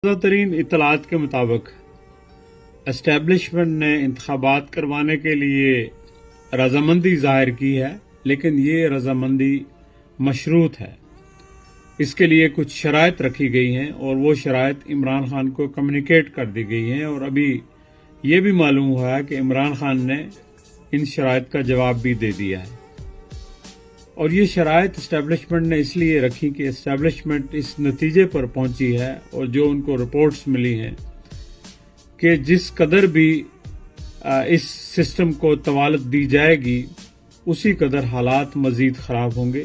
ताज़ा तरीन इत्तलात के मुताबिक एस्टेब्लिशमेंट ने इंतखाबात करवाने के लिए रजामंदी जाहिर की है, लेकिन ये रजामंदी मशरूत है। इसके लिए कुछ शराइत रखी गई हैं और वो शराइत इमरान खान को कम्युनिकेट कर दी गई हैं और अभी ये भी मालूम हुआ है कि इमरान खान ने इन शराइत का जवाब भी दे दिया है। और ये शराइत इस्टेब्लिशमेंट ने इसलिए रखी कि इस्टेब्लिशमेंट इस नतीजे पर पहुंची है और जो उनको रिपोर्ट्स मिली हैं कि जिस कदर भी इस सिस्टम को तवालत दी जाएगी उसी कदर हालात मजीद ख़राब होंगे,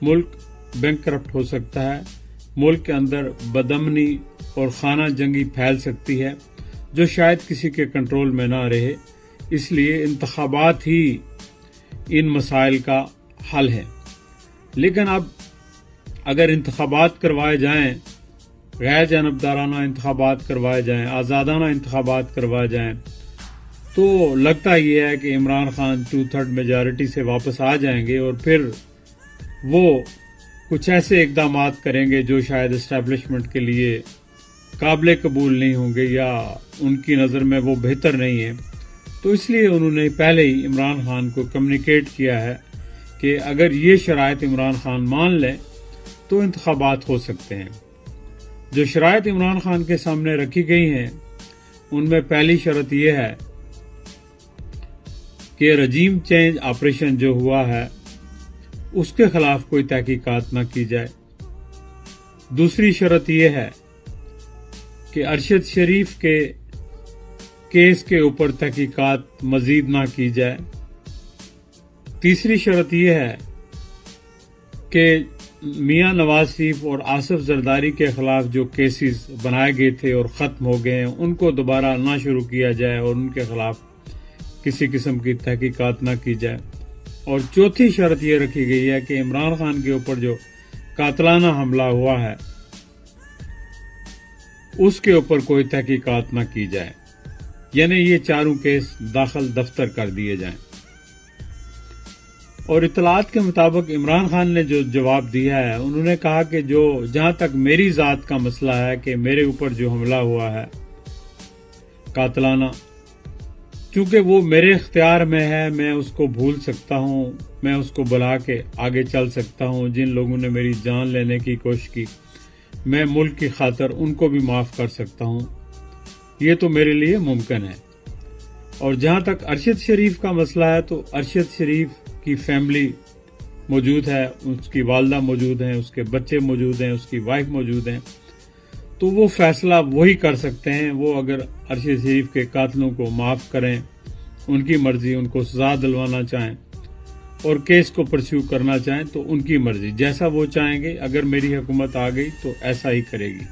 मुल्क बैंकरप्ट हो सकता है, मुल्क के अंदर बदअमनी और खाना जंगी फैल सकती है जो शायद किसी के कंट्रोल में ना रहे। इसलिए इंतखाबात ही इन मसाइल का हल है। लेकिन अब अगर इंतखाबात करवाए जाएं, गैर जानबदाराना इंतखाबात करवाए जाएं, आज़ादाना इंतखाबात करवाए जाएं, तो लगता ये है कि इमरान खान 2/3 मेजॉरिटी से वापस आ जाएंगे और फिर वो कुछ ऐसे इक़दामात करेंगे जो शायद इस्टेब्लिशमेंट के लिए काबिल कबूल नहीं होंगे या उनकी नज़र में वो बेहतर नहीं है। तो इसलिए उन्होंने पहले ही इमरान खान को कम्युनिकेट किया है कि अगर ये शराइत इमरान खान मान लें तो इंतखाबात हो सकते हैं। जो शराइत इमरान खान के सामने रखी गई हैं उनमें पहली शर्त यह है कि रजीम चेंज ऑपरेशन जो हुआ है उसके खिलाफ कोई तहकीकात न की जाए। दूसरी शर्त यह है कि अरशद शरीफ के केस के ऊपर तहकीकात मजीद ना की जाए। तीसरी शर्त यह है कि मियां नवाज शरीफ और आसिफ जरदारी के खिलाफ जो केसेस बनाए गए थे और ख़त्म हो गए हैं उनको दोबारा ना शुरू किया जाए और उनके खिलाफ किसी किस्म की तहकीकात ना की जाए। और चौथी शर्त यह रखी गई है कि इमरान खान के ऊपर जो कातलाना हमला हुआ है उसके ऊपर कोई तहकीकात ना की जाए, यानी ये चारों केस दाखिल दफ्तर कर दिए जाएं। और इत्तलात के मुताबिक इमरान खान ने जो जवाब दिया है उन्होंने कहा कि जो जहां तक मेरी ज़ात का मसला है कि मेरे ऊपर जो हमला हुआ है कातलाना, चूंकि वो मेरे इख्तियार में है, मैं उसको भूल सकता हूँ, मैं उसको बुला के आगे चल सकता हूँ। जिन लोगों ने मेरी जान लेने की कोशिश की मैं मुल्क की खातिर उनको भी माफ़ कर सकता हूँ, ये तो मेरे लिए मुमकिन है। और जहां तक अरशद शरीफ का मसला है तो अरशद शरीफ की फैमिली मौजूद है, उसकी वालदा मौजूद हैं, उसके बच्चे मौजूद हैं, उसकी वाइफ मौजूद हैं, तो वो फैसला वही कर सकते हैं। वो अगर अरशद शरीफ के कातलों को माफ़ करें, उनकी मर्जी, उनको सजा दिलवाना चाहें और केस को परस्यू करना चाहें तो उनकी मर्जी, जैसा वो चाहेंगे। अगर मेरी हुकूमत आ गई तो ऐसा ही करेगी।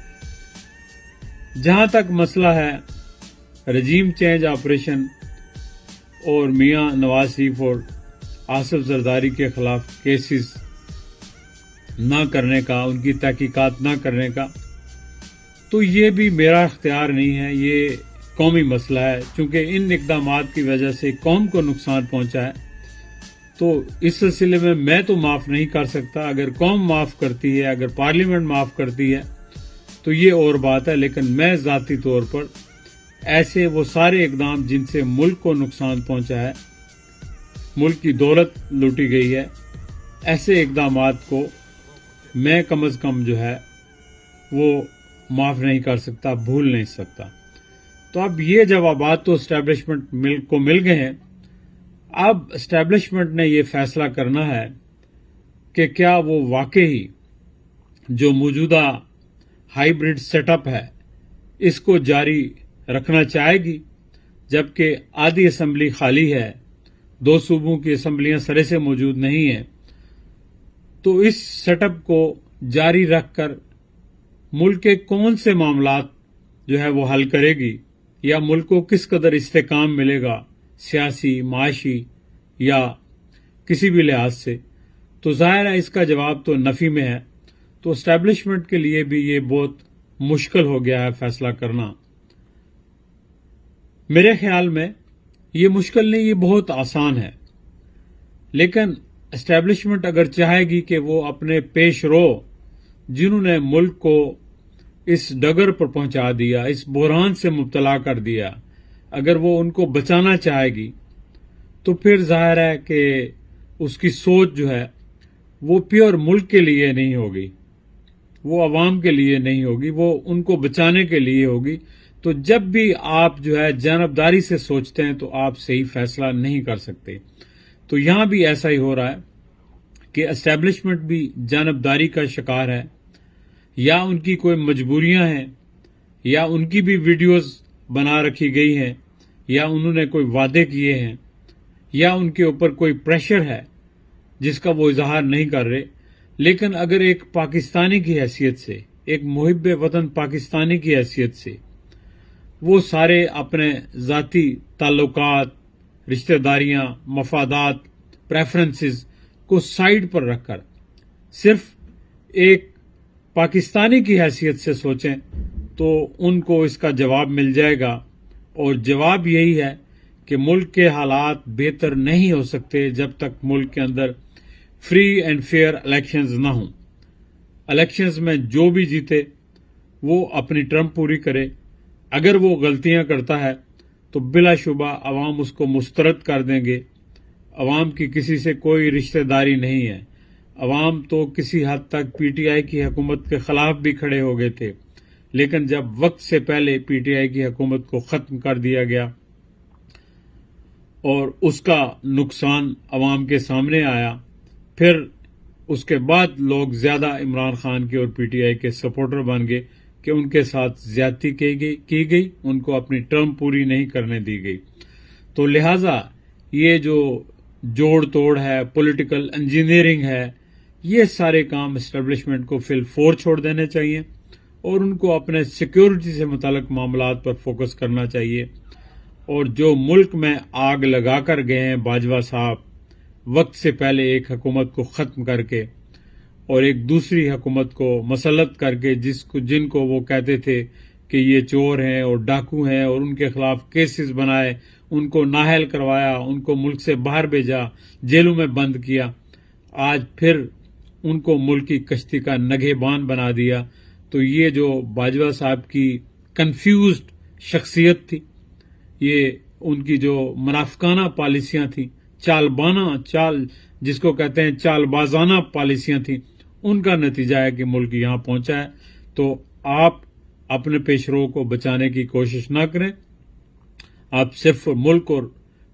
जहां तक मसला है रजीम चेंज ऑपरेशन और मियां नवाज शरीफ और आसिफ जरदारी के खिलाफ केसेस ना करने का, उनकी तहकीकात ना करने का, तो ये भी मेरा इख्तियार नहीं है, ये कौमी मसला है। चूंकि इन इक़दामात की वजह से कौम को नुकसान पहुंचा है तो इस सिलसिले में मैं तो माफ़ नहीं कर सकता। अगर कौम माफ़ करती है, अगर पार्लियामेंट माफ़ करती है तो ये और बात है, लेकिन मैं ज़ाती तौर पर ऐसे वो सारे इक़दाम जिनसे मुल्क को नुकसान पहुंचा है, मुल्क की दौलत लूटी गई है, ऐसे इक़दामात को मैं कम अज़ कम जो है वो माफ़ नहीं कर सकता, भूल नहीं सकता। तो अब ये जवाबात तो इस्टेब्लिशमेंट को मिल गए हैं। अब इस्टेब्लिशमेंट ने ये फैसला करना है कि क्या वो वाकई जो मौजूदा हाइब्रिड सेटअप है इसको जारी रखना चाहेगी, जबकि आधी असम्बली खाली है, 2 सूबों की असम्बलियां सरे से मौजूद नहीं है। तो इस सेटअप को जारी रखकर मुल्क के कौन से मामलात जो है वो हल करेगी या मुल्क को किस कदर इस्तेकाम मिलेगा सियासी, माशी या किसी भी लिहाज से, तो जाहिर है इसका जवाब तो नफी में है। तो एस्टेब्लिशमेंट के लिए भी ये बहुत मुश्किल हो गया है फैसला करना। मेरे ख्याल में ये मुश्किल नहीं, ये बहुत आसान है। लेकिन एस्टेब्लिशमेंट अगर चाहेगी कि वो अपने पेश रो जिन्होंने मुल्क को اس ڈگر پر پہنچا دیا، اس بحران سے مبتلا کر دیا، اگر وہ ان کو بچانا چاہے گی تو پھر ظاہر ہے کہ اس کی سوچ جو ہے وہ پیور ملک کے لیے نہیں ہوگی، وہ عوام کے لیے نہیں ہوگی، وہ ان کو بچانے کے لیے ہوگی۔ تو جب بھی آپ جو ہے جانبداری سے سوچتے ہیں تو آپ صحیح فیصلہ نہیں کر سکتے۔ تو یہاں بھی ایسا ہی ہو رہا ہے کہ اسٹیبلشمنٹ بھی جانبداری کا شکار ہے، یا ان کی کوئی مجبوریاں ہیں، یا ان کی بھی ویڈیوز بنا رکھی گئی ہیں، یا انہوں نے کوئی وعدے کیے ہیں، یا ان کے اوپر کوئی پریشر ہے جس کا وہ اظہار نہیں کر رہے۔ لیکن اگر ایک پاکستانی کی حیثیت سے، ایک محب وطن پاکستانی کی حیثیت سے وہ سارے اپنے ذاتی تعلقات، رشتہ داریاں، مفادات، پریفرنسز کو سائیڈ پر رکھ کر صرف ایک پاکستانی کی حیثیت سے سوچیں تو ان کو اس کا جواب مل جائے گا، اور جواب یہی ہے کہ ملک کے حالات بہتر نہیں ہو سکتے جب تک ملک کے اندر فری اینڈ فیئر الیکشنز نہ ہوں۔ الیکشنز میں جو بھی جیتے وہ اپنی ٹرم پوری کرے، اگر وہ غلطیاں کرتا ہے تو بلا شبہ عوام اس کو مسترد کر دیں گے۔ عوام کی کسی سے کوئی رشتہ داری نہیں ہے، عوام تو کسی حد تک پی ٹی آئی کی حکومت کے خلاف بھی کھڑے ہو گئے تھے، لیکن جب وقت سے پہلے پی ٹی آئی کی حکومت کو ختم کر دیا گیا اور اس کا نقصان عوام کے سامنے آیا، پھر اس کے بعد لوگ زیادہ عمران خان کے اور پی ٹی آئی کے سپورٹر بن گئے کہ ان کے ساتھ زیادتی کی گئی، ان کو اپنی ٹرم پوری نہیں کرنے دی گئی۔ تو لہٰذا یہ جو جوڑ توڑ ہے، پولیٹیکل انجینئرنگ ہے، یہ سارے کام اسٹیبلشمنٹ کو فی الفور چھوڑ دینے چاہیے، اور ان کو اپنے سیکیورٹی سے متعلق معاملات پر فوکس کرنا چاہیے۔ اور جو ملک میں آگ لگا کر گئے ہیں باجوہ صاحب وقت سے پہلے ایک حکومت کو ختم کر کے اور ایک دوسری حکومت کو مسلط کر کے، جن کو وہ کہتے تھے کہ یہ چور ہیں اور ڈاکو ہیں، اور ان کے خلاف کیسز بنائے، ان کو نااہل کروایا، ان کو ملک سے باہر بھیجا، جیلوں میں بند کیا، آج پھر ان کو ملک کی کشتی کا نگہبان بنا دیا۔ تو یہ جو باجوہ صاحب کی کنفیوزڈ شخصیت تھی، یہ ان کی جو منافقانہ پالیسیاں تھیں، جس کو کہتے ہیں چال بازانہ پالیسیاں تھیں، ان کا نتیجہ ہے کہ ملک یہاں پہنچا ہے۔ تو آپ اپنے پیشرو کو بچانے کی کوشش نہ کریں، آپ صرف ملک اور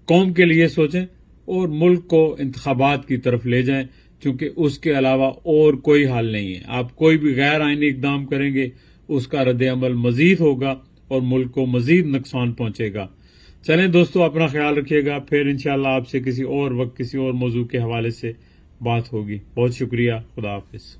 قوم کے لیے سوچیں اور ملک کو انتخابات کی طرف لے جائیں، چونکہ اس کے علاوہ اور کوئی حل نہیں ہے۔ آپ کوئی بھی غیر آئینی اقدام کریں گے، اس کا رد عمل مزید ہوگا اور ملک کو مزید نقصان پہنچے گا۔ چلیں دوستو، اپنا خیال رکھیے گا، پھر انشاءاللہ آپ سے کسی اور وقت کسی اور موضوع کے حوالے سے بات ہوگی۔ بہت شکریہ، خدا حافظ۔